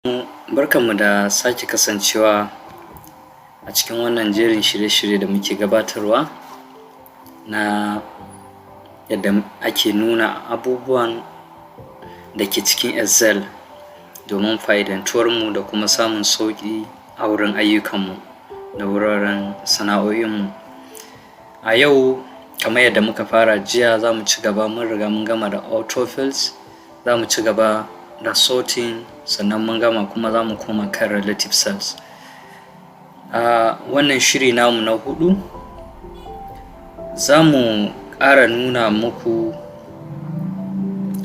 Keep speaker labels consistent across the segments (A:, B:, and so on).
A: Barkanmu da sake kasancewa a cikin wannan jerin shirye-shirye da muke gabatarwa na yadda ake nuna abubuwan da ke cikin Excel domin fa'idantuwarmu da kuma samun sauƙi a wurin ayyukanmu da wuraren sana'o'inmu. A yau, kamar yadda muka fara jiya, za mu ci gaba. Mun riga mun gama da autofills, za mu ci gaba da sorting, sannan mun gama kuma za mu koma kan relative cells. A wannan shiri namu na 4, za mu ƙara nuna muku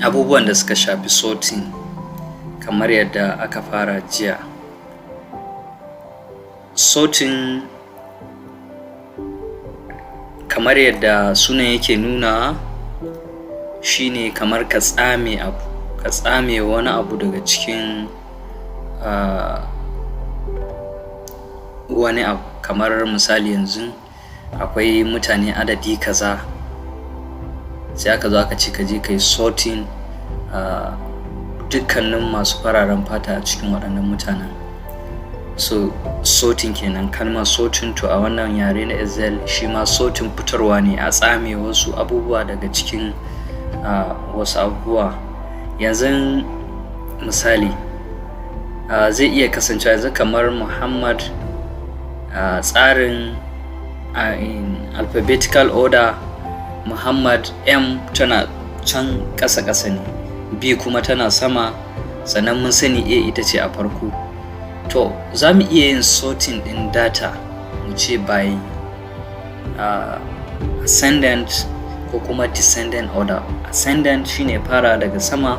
A: abubuwan da suka shafi sorting kamar yadda aka fara jiya. Sorting kamar yadda sunan yake nuna shine kamar ka tsame abu, ka tsame wani abu daga cikin wani abu. Kamar misali, yanzu akwai mutane adadi kaza, sai aka zo aka ce ka je ka yi sorting dukkanin masu fararen fata a cikin waɗannan mutanen. So sorting kenan, kalmar sorting to a wannan yare na Excel shi ma sorting fitarwa ne, a tsame wasu abubuwa daga cikin wasu abubuwa. Yanzu misali, zai iya kasancewa yanzu kamar Muhammad, tsarin in alphabetical order, Muhammad M tana can ƙasa-ƙasa ne, B kuma tana sama, sannan mun sani A ita ce a farko. To za mu iya yin sorting ɗin data mu ce by ascendant ko kuma descendant order. Ascendant shine fara daga sama,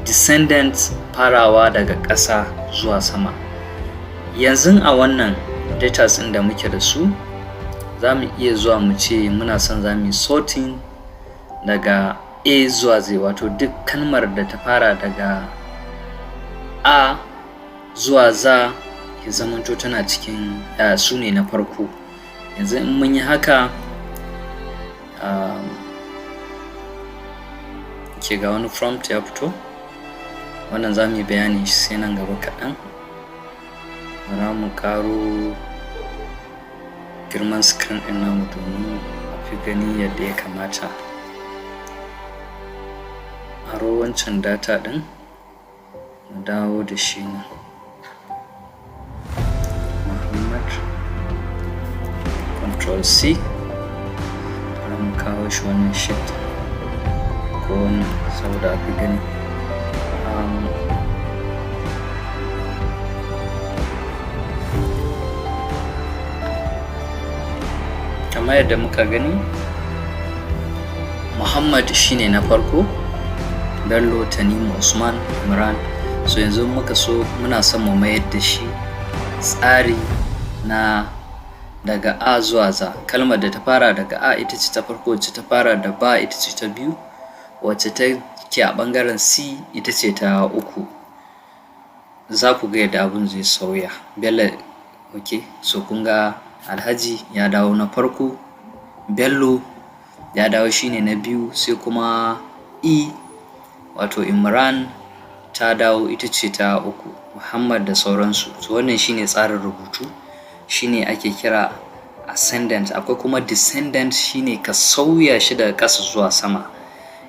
A: descendant farawa daga ƙasa zuwa sama. Yanzu a wannan data ɗin da muke da su, za mu iya zuwa mu ce muna son za mu yi sorting daga A zuwa Z, wato duk kalmar da ta fara daga A zuwa Z ya zamanto tana cikin su ne na farko. Yanzu in mun yi haka, ke ga wani prompt ya fito. Wannan za mu yi bayanin shi sai nan gaba kaɗan. Bara mu ƙaro girman screen ɗin namu domin a fi gani yadda ya kamata. Aro wancan data ɗin mu dawo da shi nan. Muhammad, Control C, bari mu kawo shi wannan sheet ko wannan saboda a fi gani. Kamar yadda muka gani, Muhammad shine na farko, Bello, Tanimu, Usman, Imran. So yanzu muka so muna son mu mayar da shi tsari na daga A zuwa Z. Kalmar da ta fara daga A ita ce ta farko, wacce ta fara da ba ita ce ta biyu, wacce ta ke a ɓangaren C ita ce ta uku. Za ku ga yadda abun zai sauya. Bello, okay, so kun ga Alhaji ya dawo na farko, Bello ya dawo shine na biyu, sai kuma E wato Imran ta dawo ita ce ta uku, Muhammad da sauransu. So wannan shine tsarin rubutu, shine ake kira ascendant. Akwai kuma descendant, shine ka sauya shi daga ƙasa zuwa sama.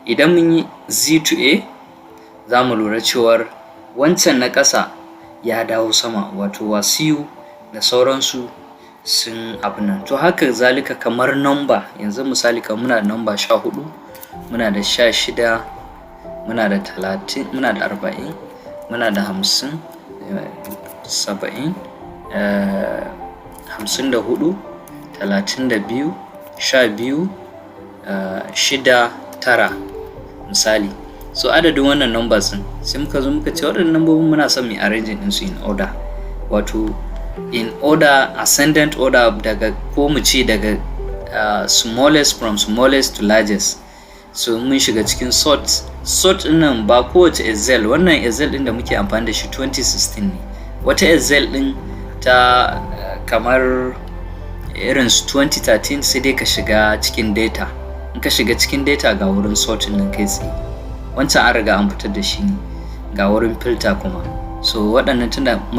A: Idan mun yi Z to A, za mu lura cewar wancan na ƙasa ya dawo sama, wato Wasiu da sauransu sun abu nan. To haka zalika kamar number, yanzu misali kamar muna da number 14, muna da 16, muna da 30, muna da 40, muna da 50, 70, 54, 32, 12, 6, 9 misali. So adadin wannan numbers ɗin sai muka zo muka ce waɗannan nambobin muna son mu arranging ɗinsu in order, wato in order, ascendant order, daga ko mu ce daga smallest from smallest to largest. So mun shiga cikin sort ɗin nan ba kowace Excel, wannan Excel ɗin da muke amfani da shi 2016 ne. Wata Excel ɗin ta kamar irin 2013 sai dai ka shiga cikin data. In ka shiga cikin data ga wurin sorting ɗin kai tsaye. Wancan an riga an fitar da shi ne, ga wurin filter kuma. so waɗannan tunda an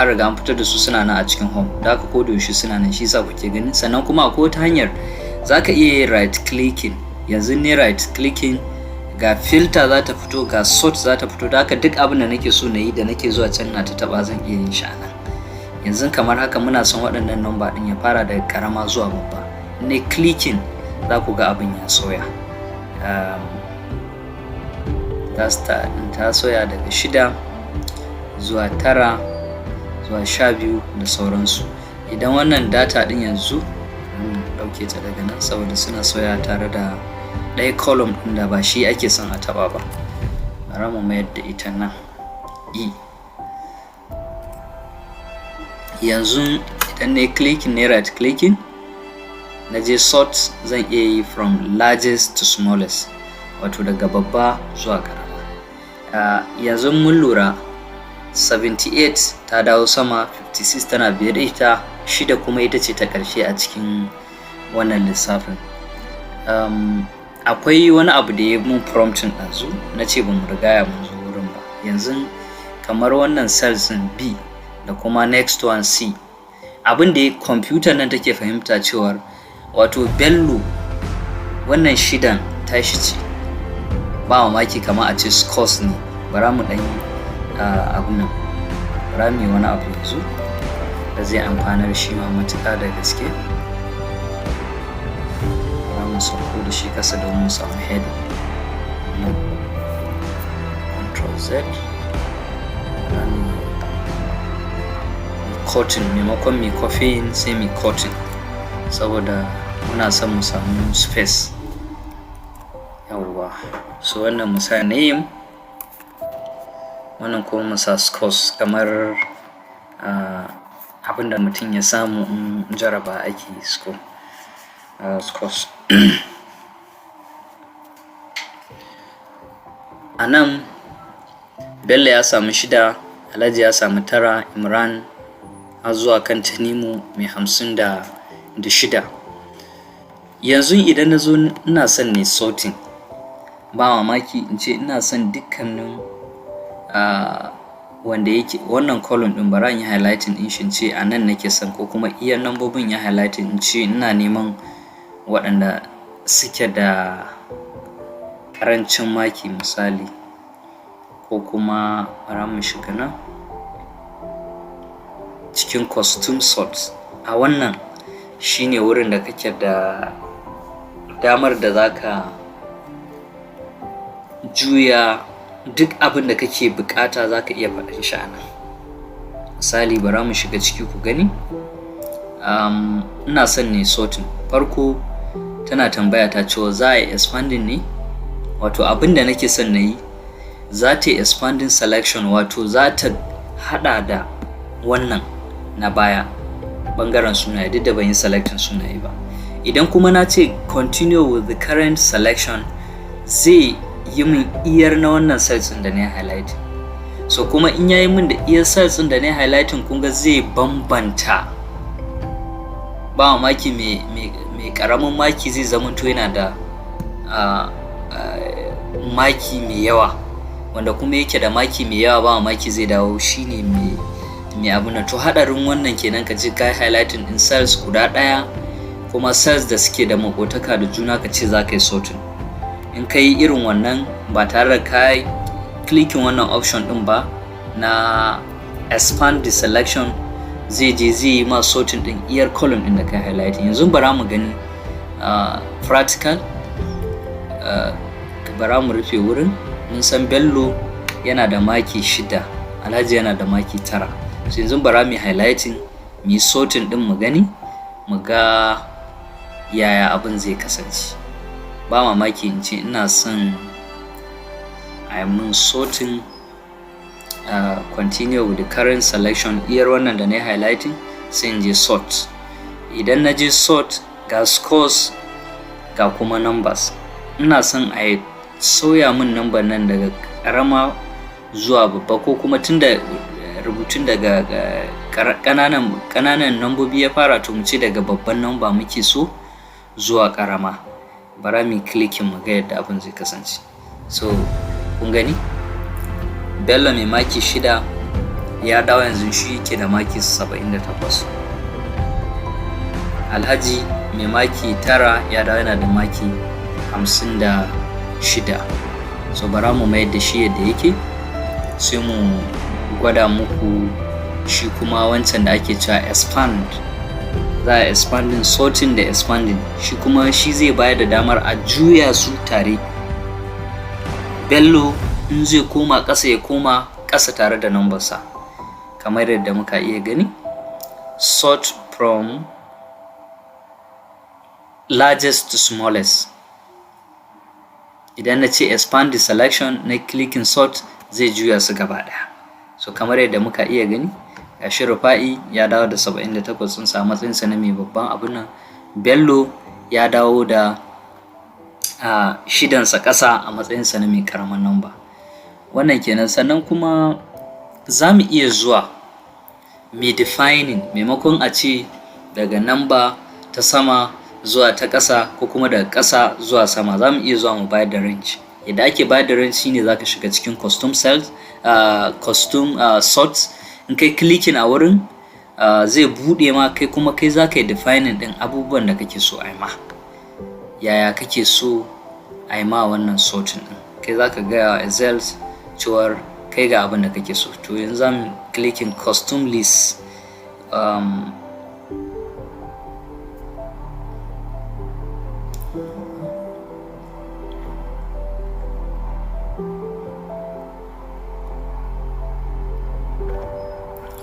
A: riga an fitar da su suna nan a cikin home, da haka ko da yaushe suna nan, shi yasa kuke gani. Sannan kuma akwai wata hanyar zaka iya yin right clicking. Yanzu ne right clicking, ga filter za ta fito, ga sort za ta fito, da haka duk abin da nake so na yi da nake zuwa can na ta taba zan iya yin shi a nan. Yanzu kamar haka muna son waɗannan number ɗin ya fara daga ƙarama zuwa babba, ne clicking za ku ga abin ya soya. Ta soya daga 6 zuwa 9 zuwa 12 da sauransu. Idan wannan data ɗin yanzu ɗauke ta daga nan saboda suna soya tare da ɗaya column ɗin da ba shi ake son a taɓa ba. Bari mu mayar da ita nan E. Yanzu idan na yi clicking, ne right clicking, na je sort, zan iya yi from largest to smallest, wato daga babba zuwa ƙarama. Yanzu mun lura 78 ta dawo sama, 56 tana biye da ita, 6 kuma ita ce ta ƙarshe a cikin wannan lissafin. Akwai wani abu da ya mun prompting ɗazu, na ce ba mu riga mun zo wurin ba. Yanzu kamar wannan cells ɗin B da kuma next one C, abin da computer nan take fahimta cewar wato Bello wannan 6 tashi ce, ba mamaki kamar a ce scores ne. Bara mu ɗan abin nan, bara mu yi wani abu yanzu da zai amfanar shi ma matuƙa da gaske. Mu sauko da shi kasa don mu samu heading. Ctrl Z, cutting, maimakon mai copying sai mai cutting, saboda muna son mu samu space. Yawwa, so wannan mu sa name, wannan kuma mu sa scores, kamar abinda mutum ya samu in jaraba ake score. Scores. A nan Bello ya samu 6, Alhaji ya samu 9, Imran har zuwa kan Tanimu mai 56. Yanzu idan na zo ina son ne sorting, ba mamaki in ce ina son dukkanin wanda yake wannan column ɗin, bara in yi highlighting ɗin shi in ce a nan nake son, ko kuma iya nambobin ya highlighting in ce ina neman waɗanda suke da ƙarancin maki misali, ko kuma bara mu shiga nan cikin costume sort. A wannan shine wurin da kake da damar da zaka juya duk abin da kake bukata, zaka iya faɗin shi a nan. Misali bara mu shiga ciki ku gani. Ina son ne sorting. Farko tana tambaya ta cewa za a yi expanding ne, wato abin da nake son na yi za ta yi expanding selection, wato za ta hada da wannan na baya bangaren sunaye, duk da ban yi selecting sunaye ba. Idan kuma na ce continue with the current selection, zai yi min iyar na wannan cells da na highlighting. So kuma in yayi min da iyar cells da na highlighting, kun ga zai bambanta, ba mamaki mai karamin maki zai zamanto yana da maki mai yawa, wanda kuma yake da maki mai yawa ba mamaki zai dawo shine mai abu na. To hadarin wannan kenan, ka ji kai highlighting din cells guda ɗaya, kuma cells da suke da makotaka da juna ka ce za ka yi sorting. In ka yi irin wannan ba tare da ka clicking wannan option din ba na expand the selection, zai je zai yi ma sorting din iyar column din da ka highlighting. Yanzu bara mu gani practical. Bara mu rufe wurin. Mun san Bello yana da maki 6, Alhaji yana da maki 9. So yanzu bara mu highlighting, mu yi sorting din mu gani, mu ga yaya abin zai kasance. Ba mamaki in ce ina son a yi mun sorting, continue with the current selection, iyar wannan da na yi highlighting, sai in je sort. Idan na je sort, ga scores ga kuma numbers. Ina son a yi sauya min number nan daga ƙarama zuwa babba, ko kuma tunda rubutun daga ƙananan nambobi ya fara, to mu ce daga babban number muke so zuwa ƙarama. Bara mu clicking mu ga yadda abin zai kasance. So kun gani Bello mai maki 6, ya dawo yanzu shi yake da maki 78. Alhaji mai maki 9 ya dawo yana da maki 56. So bara mu mayar da shi yadda yake, sai mu gwada muku shi kuma wancan da ake cewa expand. Za a expanding, sorting da expanding, shi kuma shi zai bayar da damar a juya su tare. Bello in zai koma ƙasa ya koma ƙasa tare da number sa, kamar yadda muka iya gani. Sort from largest to smallest. Idan na ce expand the selection na clicking sort, zai juya su gaba ɗaya. So kamar yadda muka iya gani, gashi Rufa'i ya dawo da 78 ɗinsa a matsayinsa na mai babban abun nan. Bello ya dawo da shidansa ƙasa a matsayinsa na mai ƙaramin number. Wannan kenan. Sannan kuma za mu iya zuwa mai defining, maimakon a ce daga number ta sama zuwa ta ƙasa ko kuma daga ƙasa zuwa sama, za mu iya zuwa mu bayar da range. Yadda ake bayar da range shine za ka shiga cikin custom cells, custom sorts. In kai clicking a wurin, zai buɗe ma, kai kuma kai za ka yi defining ɗin abubuwan da kake so a yi ma. Yaya kake so a yi ma wannan sorting ɗin, kai za ka gaya wa Excel cewar kai ga abin da kake so. To yanzu za mu clicking custom list.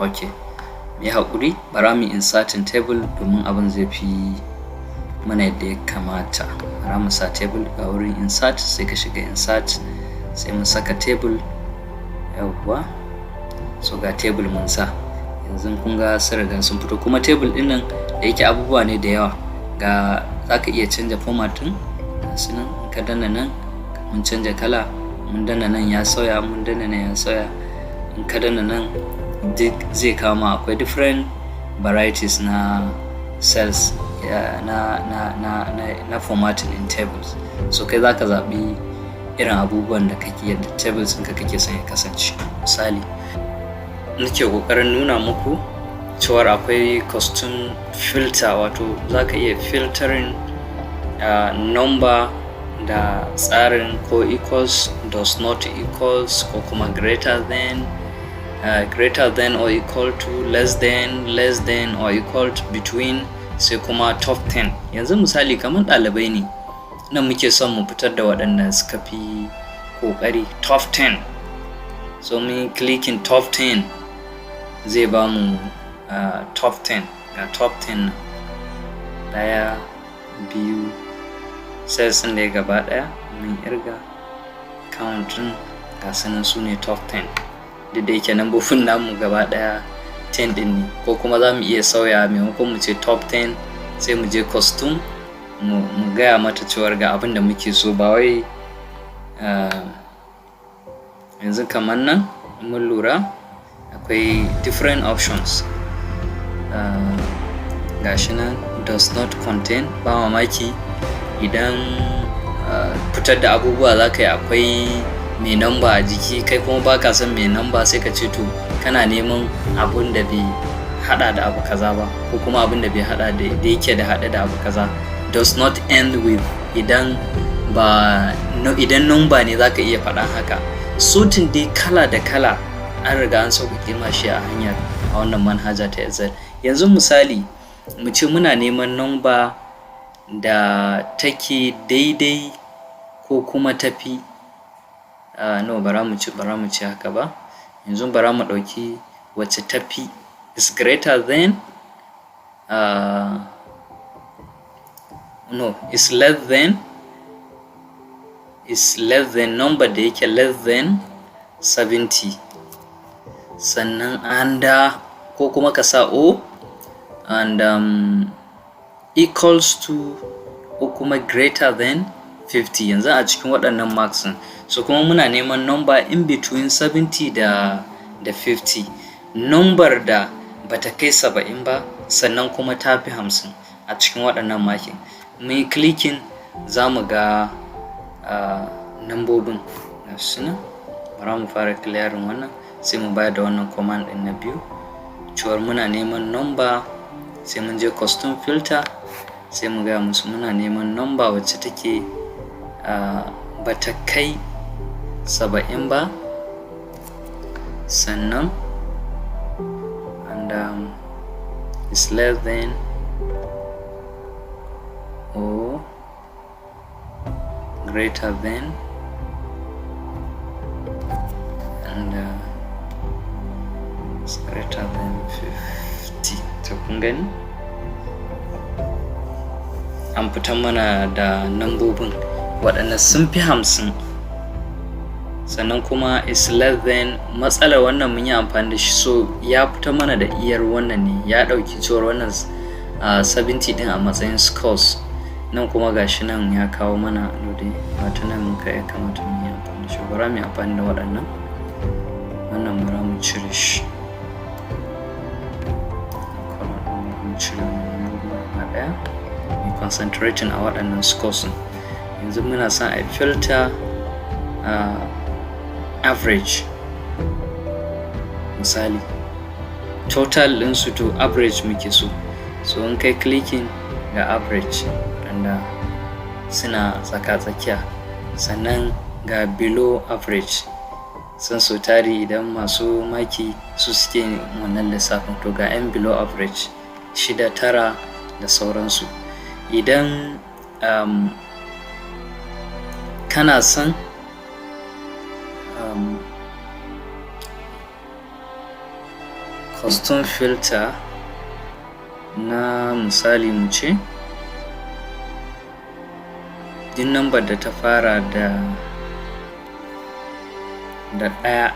A: Okay, mai haƙuri, bara mu inserting table domin abin zai fi mana yadda ya kamata. Bara mu sa table ga wurin insert, sai ka shiga insert, sai mu saka table. Yawwa, so ga table mun sa. Yanzu kun ga sun riga sun fito, kuma table ɗin nan da yake abubuwa ne da yawa, ga za ka iya canja format ɗin. Gasu nan, in ka danna nan mun canja kala, mun danna nan ya sauya, mun danna nan ya sauya. In ka danna nan duk zai kama, akwai different varieties na cells, na formatting in tables. So kai zaka zaɓi irin abubuwan da kake, yadda tables ɗinka kake son ya kasance. Misali, nake ƙoƙarin nuna muku cewar akwai custom filter, wato zaka iya filtering number da tsarin ko equals, does not equals, ko kuma greater than or equal to, less than or equal to, between, sai kuma top 10. Yanzu misali kamar ɗalibai ne nan, muke son mu fitar da waɗanda suka fi ƙoƙari, top 10. So mun clicking top 10, zai ba mu top 10. Ga top 10 nan, ɗaya, biyu, sai sun da gaba ɗaya mun irga counting, ga sanan su ne top 10. Duk da yake nambobin namu gaba ɗaya 10 ɗin ne, ko kuma za mu iya sauya, maimakon mu ce top 10 sai mu je custom, mu gaya mata cewar ga abin da muke so. Ba wai yanzu kamar nan mun lura akwai different options. Gashi nan does not contain, ba mamaki idan fitar da abubuwa za ka yi akwai mai namba a jiki, kai kuma baka son mai namba, sai ka ce to kana neman abun da bai hada da abu kaza ba, ko kuma abun da bai hada da yake da hada da abu kaza. Does not end with, idan number ne zaka iya faɗa haka. Sorting dai kala da kala an riga an sauƙaƙe ma shi a hanyar a wannan manhaja ta Excel. Yanzu misali mu ce muna neman number da take daidai ko kuma tafi no, bara mu ci haka ba. Yanzu bara mu ɗauki wacce tafi, is greater than no, is less than number da yake less than 70, sannan under, ko kuma ka sa o, and equals to, ko kuma greater than 50. Yanzu a cikin waɗannan marks ɗin, so kuma muna neman number in between 70 da 50, number da bata kai 70 ba sannan kuma ta fi 50 a cikin waɗannan makin. Mun yi clicking, za mu ga nambobin gasu nan. Bara mu fara clearing wannan, sai mu bayar da wannan command din na biyu cewar muna neman number, sai mun je custom filter sai mu gaya musu muna neman number wacce take bata kai 70 ba, sannan and is less than or greater than and is greater than 50. To kun gani an fitar mana da nambobin waɗanda sun fi 50, sannan kuma is less than, matsalar wannan mun yi amfani da shi so ya fita mana da iyar wannan ne, ya ɗauki cewar wannan 70 din a matsayin scores, nan kuma gashi nan ya kawo mana lode wata nan muka ya kamata mu yi amfani da shi. Bara mu yi amfani da waɗannan, wannan bara mu cire shi, mu cire wannan ɗaya, mu concentrating a waɗannan scores. Yanzu muna son a filter average, misali total ɗinsu to average muke so in kai clicking ga average wanda suna tsaka-tsakiya, sannan ga below average san so tari idan masu maki su suke wannan lissafin, to ga 'yan below average 6, 9 da sauransu. Idan kana son custom filter na misali mu ce din number da ta fara da 1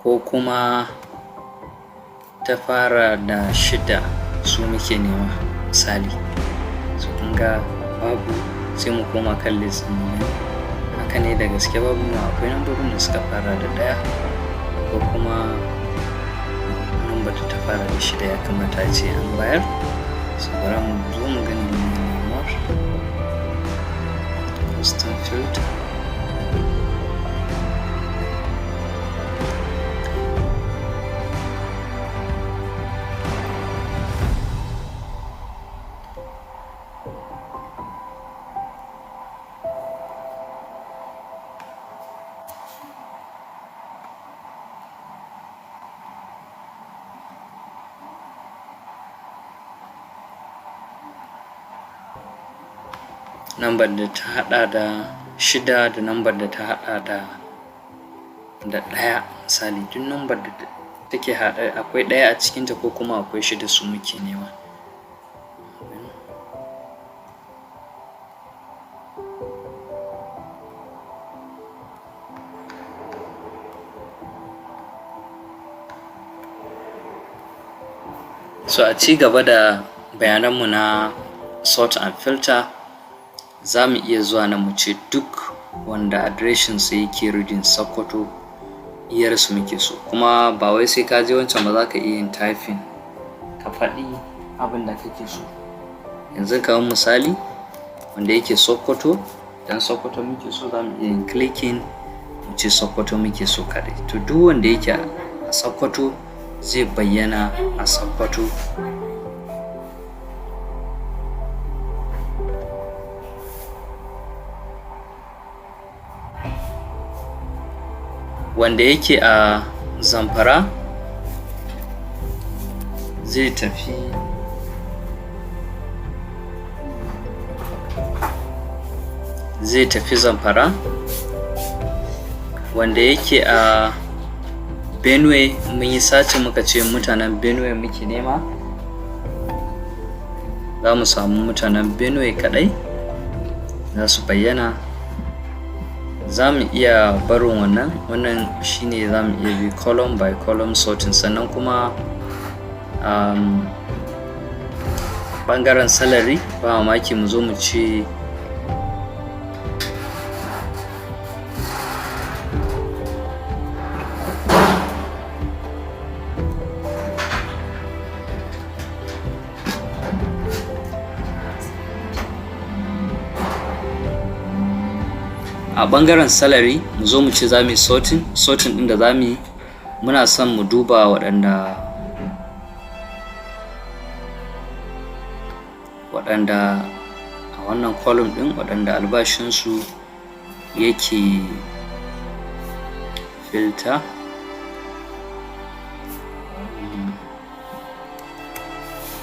A: ko kuma ta fara da 6 su muke nema misali, so kun ga babu, sai mu koma kan list ɗin. Haka ne da gaske babu, akwai nambobin da suka fara da 1 ko kuma number da ta fara da 6 ya kamata a ce an bayar. So bara mu zo mu gani more custom filter. Number da ta hada da 6 da number da ta hada da 1 misali, duk number da take hada akwai 1 a cikinta ko kuma akwai 6 su muke nema. So a ci gaba da bayananmu na sort and filter, za mu iya zuwa na mu ce duk wanda adireshin sa yake reading Sokoto iyar su muke so, kuma ba wai sai ka je wancan ba, za ka iya yin typing ka faɗi abin da kake so. Yanzu kamar misali wanda yake Sokoto, dan Sokoto muke so, za mu iya yin clicking mu ce Sokoto muke so kaɗai. To duk wanda yake a Sokoto zai bayyana a Sokoto. Wanda yake a Zamfara zai tafi Zamfara. Wanda yake a Benue, mun yi sace muka ce mutanen Benue muke nema, za mu samu mutanen Benue kadai za su bayyana. Za mu iya barin wannan shine za mu iya bi column by column sorting. Sannan kuma bangaren salary ba mamaki mu zo mu ce a ɓangaren salary mu zo mu ce za mu yi sorting ɗin da za mu yi, muna son mu duba waɗanda a wannan column ɗin waɗanda albashinsu yake filter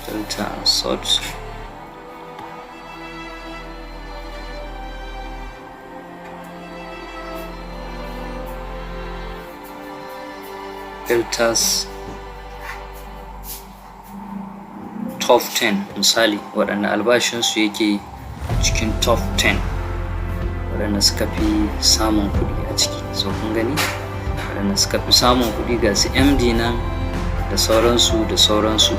A: and sort. Filters top 10 misali waɗanda albashinsu yake cikin top 10 waɗanda suka fi samun kuɗi a ciki. So kun gani waɗanda suka fi samun kuɗi ga su MD nan da sauransu da sauransu.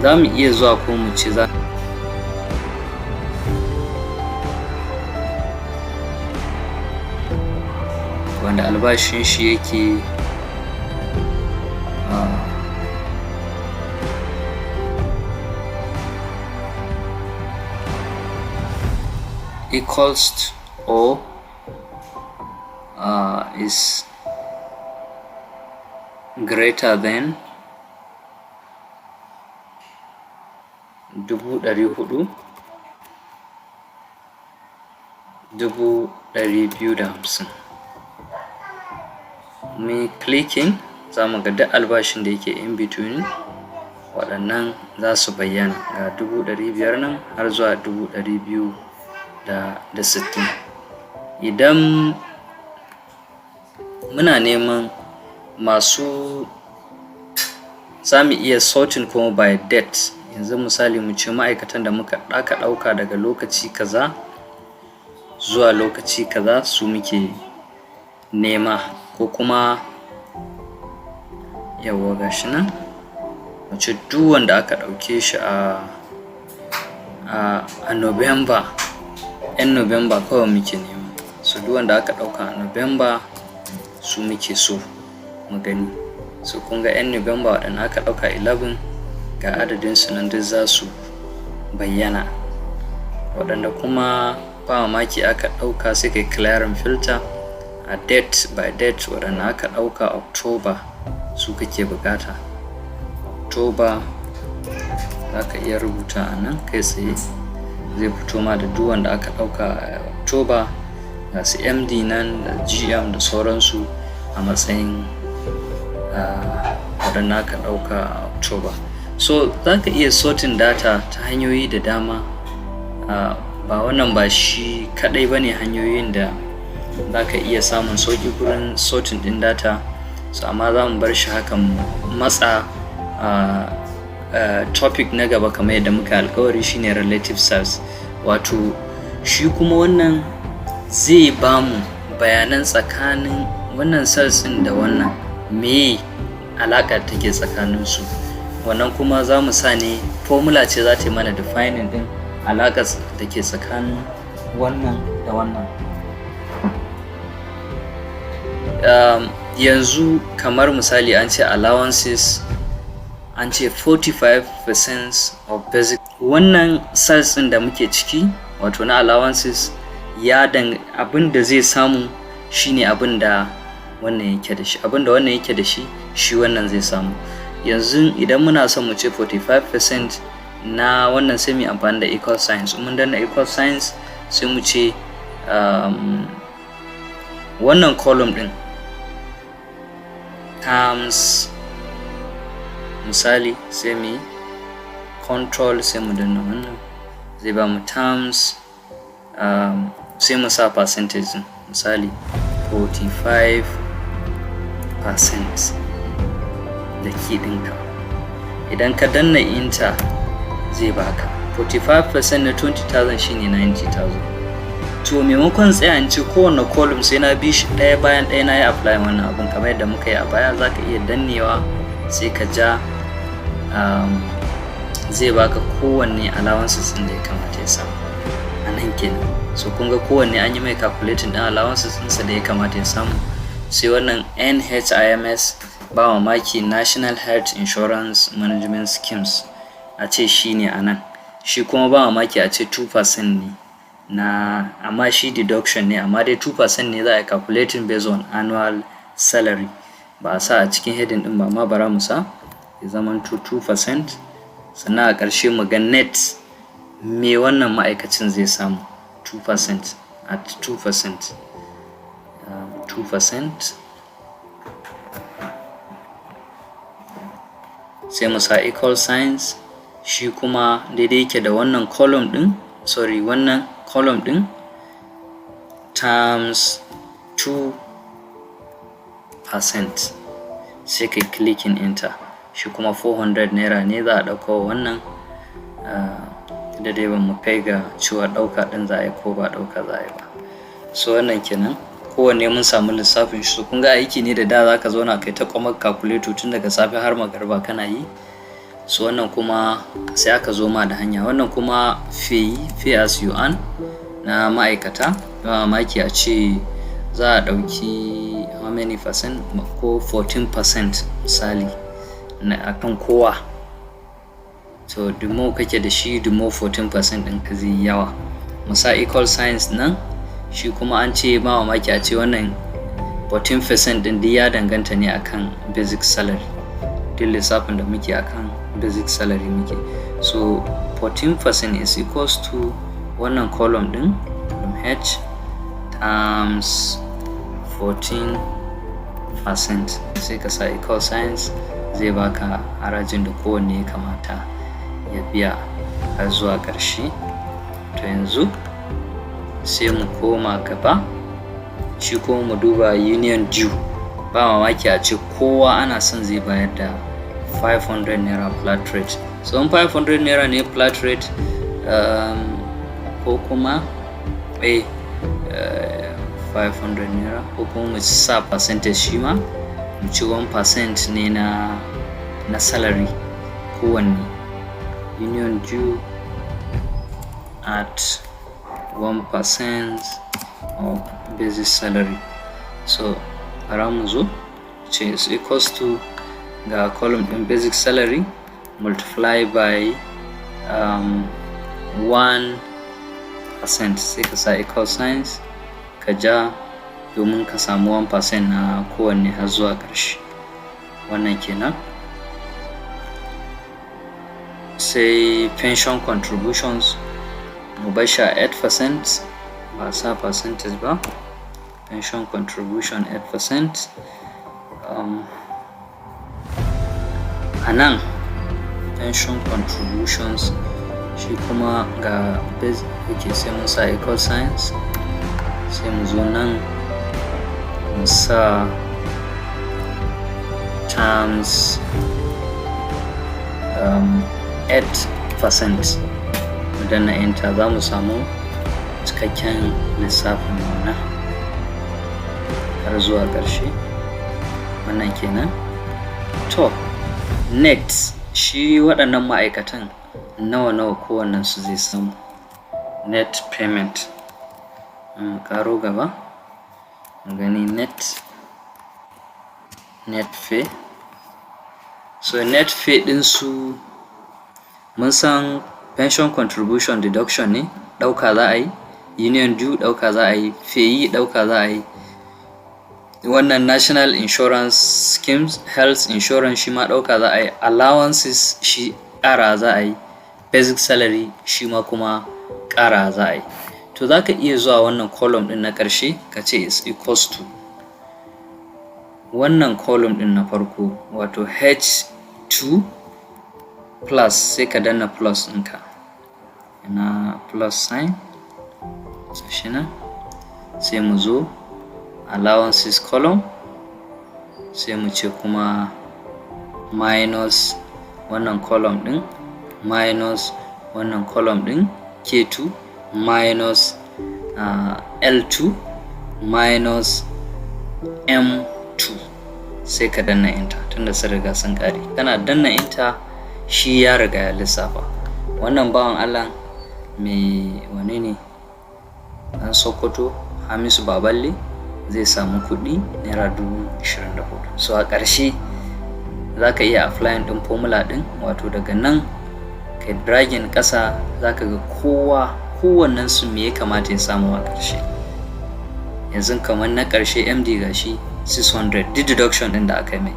A: Za mu iya zuwa ko mu ce za wanda albashin shi yake equals or is greater than 400,000 250. Mai clicking za mu ga duk albashin da yake in between waɗannan za su bayyana ga 500,000 nan har zuwa 260. Idan muna neman masu za mu iya sorting kuma by date. Yanzu misali mu ce ma'aikatan da aka ɗauka daga lokaci kaza zuwa lokaci kaza su muke nema, ko kuma yawa gashi nan mu ce duk wanda aka ɗauke shi a November, 'yan November kawai muke nema. So duk wanda aka ɗauka a November su muke so mu gani. So kun ga 'yan November waɗanda aka ɗauka 11 ga adadinsu nan duk za su bayyana. Waɗanda kuma ba mamaki aka ɗauka sai kai clearing filter a date by date. Waɗanda aka ɗauka October su kake bukata. October za ka iya rubuta a nan kai tsaye zai fito ma da duk wanda aka ɗauka a October ga su MD nan da GM da sauransu a matsayin waɗanda aka ɗauka a October. So za ka iya sorting data ta hanyoyi da dama. Ba wannan ba shi kaɗai ba ne hanyoyin da za ka iya samun sauƙi gurin sorting ɗin data. So amma za mu bar shi hakan matsa topic na gaba kamar yadda muka alkawari shine relative cells. Wato shi kuma wannan zai ba mu bayanan tsakanin wannan cells ɗin da wannan me alaƙa take tsakaninsu. Wannan kuma za mu sa ne formula ce za ta yi mana defining din alaƙar da ke tsakanin wannan da wannan. Yanzu kamar misali an ce allowances, an ce 45% of basic. Wannan cells ɗin da muke ciki wato na allowances abin da zai samu shine abin da wannan yake da shi, abin da wannan yake da shi shi wannan zai samu. Yanzu idan muna son mu ce 45% na wannan sai mu yi amfani da equal signs. Mun danna equal signs sai mu ce wannan column ɗin terms misali sai mu yi control sai mu danna wannan zai ba mu terms, sai mu sa percentage misali 45% da key ɗinka. Idan ka danna enter zai baka 45% na 20,000 shine 90,000. To maimakon tsaya in ce kowane column sai na bi shi ɗaya bayan ɗaya na yi apply wannan abun kamar yadda muka yi a baya, za ka iya dannewa sai ka ja zai baka kowanne allowances ɗin da ya kamata ya samu a nan kenan. So kun ga kowanne an yi mai calculating ɗin allowances ɗinsa da ya kamata ya samu. Sai wannan NHIMS ba mamaki National Health Insurance Management Schemes a ce shi ne a nan, shi kuma ba mamaki a ce 2% ne na amma shi deduction ne, amma dai 2% ne za a calculating based on annual salary, ba a sa a cikin heading din ba, amma bara mu sa ya zama 2%. Sannan a ƙarshe mu ga net me wannan ma'aikacin zai samu. 2% at 2%, 2%, sai mu sa equal signs. Shi kuma daidai yake da wannan column din, sorry, wannan column din times 2%, sai kai clicking enter. Shi kuma 400 naira ne za a ɗauko wannan, da dai ba mu kai ga cewa ɗauka ɗin za a yi ko ba ɗauka za a yi ba. So wannan kenan, kowanne mun samu lissafin shi. So kun ga aiki ne da za ka zauna kai ta kwamar calculator tun daga safe har magariba kana yi. So wannan kuma sai aka zo ma da hanya. Wannan kuma pay as you earn na ma'aikata. Ba mamaki a ce za a ɗauki how many percent ko 14% misali akan kowa. So the more kake da shi, the more 14% ɗin ka zai yawa. Musa equal signs nan, shi kuma an ce ba mamaki a ce wannan 14% ɗin duk ya danganta ne akan basic salary. Duk lissafin da muke akan basic salary muke. So 14% is equals to wannan column ɗin from H times 14%, sai ka sa equal signs, zai baka harajin da kowanne ya kamata ya biya har zuwa ƙarshe. To yanzu sai mu koma gaba, shi kuma mu duba union due. Ba mamaki a ce kowa ana son zai bayar da 500 naira flat rate. So 500 naira ne flat rate, ko kuma 500 naira, ko kuma mu sa percentage shi ma mu ci 1% ne na salary kowanne. Union due at 1% of basic salary. So bara mu zo ce is equals to ga column din basic salary multiply by 1%, sai ka sa equal signs ka ja domin ka samu 1% na kowanne har zuwa ƙarshe. Wannan kenan. Sai pension contributions mu bar shi a 8%, ba sa percentage ba. Pension contribution 8%. A nan pension contributions shi kuma ga basic yake, sai mun sa equal signs, sai mu zo nan mu sa times 8%, mu danna enter, za mu samu cikakken lissafin wannan har zuwa ƙarshe. Wannan kenan. To net, shi waɗannan ma'aikatan nawa kowannen su zai samu. Net payment, ƙaro gaba gani net pay. So net pay ɗin su mun san pension contribution deduction ne, ɗauka za a yi. Union due ɗauka za a yi. Pay ɗauka za a yi. Wannan national insurance schemes, health insurance shi ma ɗauka za a yi. Allowances shi ƙara za a yi. Basic salary shi ma kuma ƙara za a yi. To za ka iya zuwa wannan column ɗin na ƙarshe ka ce is equals to wannan column ɗin na farko, wato H2 plus, sai ka danna plus ɗinka na plus sign, shi nan. Sai mu zo allowances column, sai mu ce kuma minus wannan column ɗin, minus wannan column ɗin K2, minus L2, minus M2, sai ka danna enter tunda sun riga sun ƙare. Kana danna enter shi ya riga ya lissafa. Wannan bawan Allah mai wane ne, ɗan Sokoto, Hamisu Baballe, zai samu kuɗi naira 24,000. So a ƙarshe za ka iya applying ɗin formula ɗin, wato daga nan kai dragging ƙasa, za ka ga kowannen su me ya kamata ya samu a ƙarshe. Yanzu kamar na ƙarshe MD gashi 600 duk deduction ɗin da aka mai,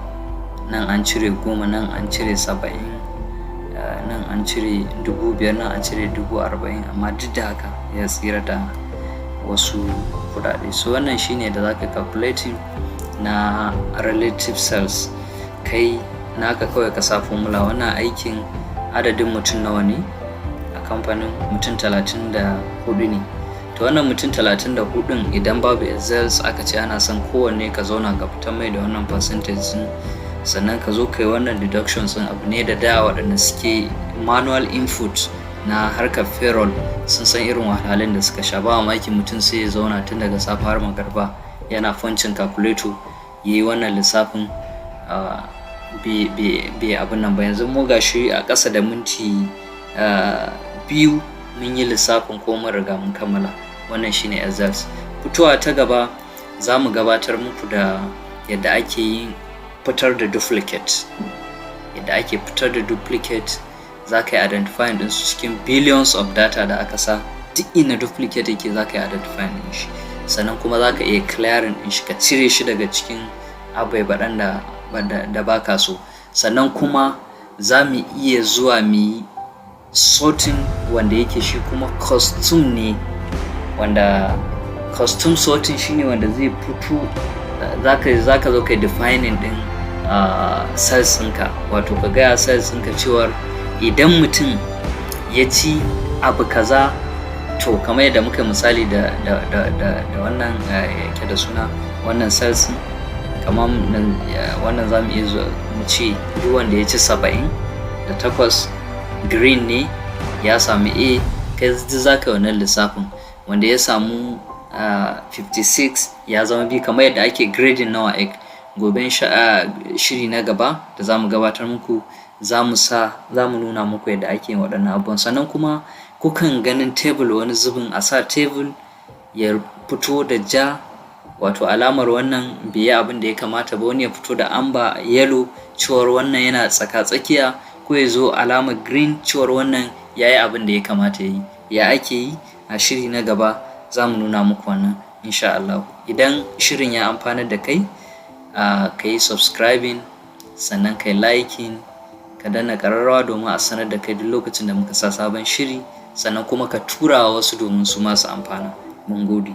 A: nan an cire 10, nan an cire 70, nan an cire 5,000, nan an cire 40,000, amma duk da haka ya tsira da wasu kuɗaɗe. So wannan shine da zaka calculating na relative sales. Kai naka kawai ka sa formula. Wannan aikin adadin mutum nawa ne a kamfanin? Mutum 34 ne. To wannan mutum 34 idan babu Excels aka ce ana son kowanne ka zauna ka fitar mai da wannan percentage din, sannan ka zo kai wannan deductions din. Abu ne da waɗanda suke manual input na harkar payroll sun san irin wahalhalun da suka sha. Ba mamaki mutum sai ya zauna tun daga safe har magarba yana funcin calculator yayi wannan lissafin bai abin nan ba. Yanzu mu gashi a ƙasa da minti 2 mun yi lissafin ko mun riga mun kammala. Wannan shine Excels. Fitowa ta gaba za mu gabatar muku da yadda ake yin fitar da duplicate. Yadda ake fitar da duplicate, za ka yi identifying din su cikin billions of data da aka sa. Duk ina duplicate yake za ka yi identifying din shi, sannan kuma za ka iya clearing din shi, ka cire shi daga cikin abubuwan da ba ka so. Sannan kuma za mu iya zuwa mu yi sorting wanda yake shi kuma custom ne, wanda custom sorting shine wanda zai fito za ka zo kai defining din cells ɗinka. Wato ka gaya cells ɗinka cewar idan mutum ya ci abu kaza, to kamar yadda muka misali da wannan yake da suna wannan cells, kamar wannan za mu iya zuwa mu ce duk wanda ya ci 78 green ne ya sami A. Kai za ka yi wannan lissafin. Wanda ya samu 56 ya zama B, kamar yadda ake grading nawa egg. Gobe shiri na gaba da za mu gabatar muku za mu nuna muku yadda ake yin waɗannan abubuwan. Sannan kuma kukan ganin table wani zubin a sa table ya fito da ja, wato alamar wannan bai yi abin da ya kamata ba. Wani ya fito da amber yellow cewar wannan yana tsaka-tsakiya, ko ya zo alamar green cewar wannan ya yi abin da ya kamata ya yi. Ya ake yi a shiri na gaba za mu nuna muku wannan insha Allah. Idan shirin ya amfanar da kai, ka yi subscribing, sannan ka yi liking, ka danna ƙararrawa domin a sanar da kai duk lokacin da muka sa sabon shiri, sannan kuma ka tura wa wasu domin su masu amfana. Mun gode.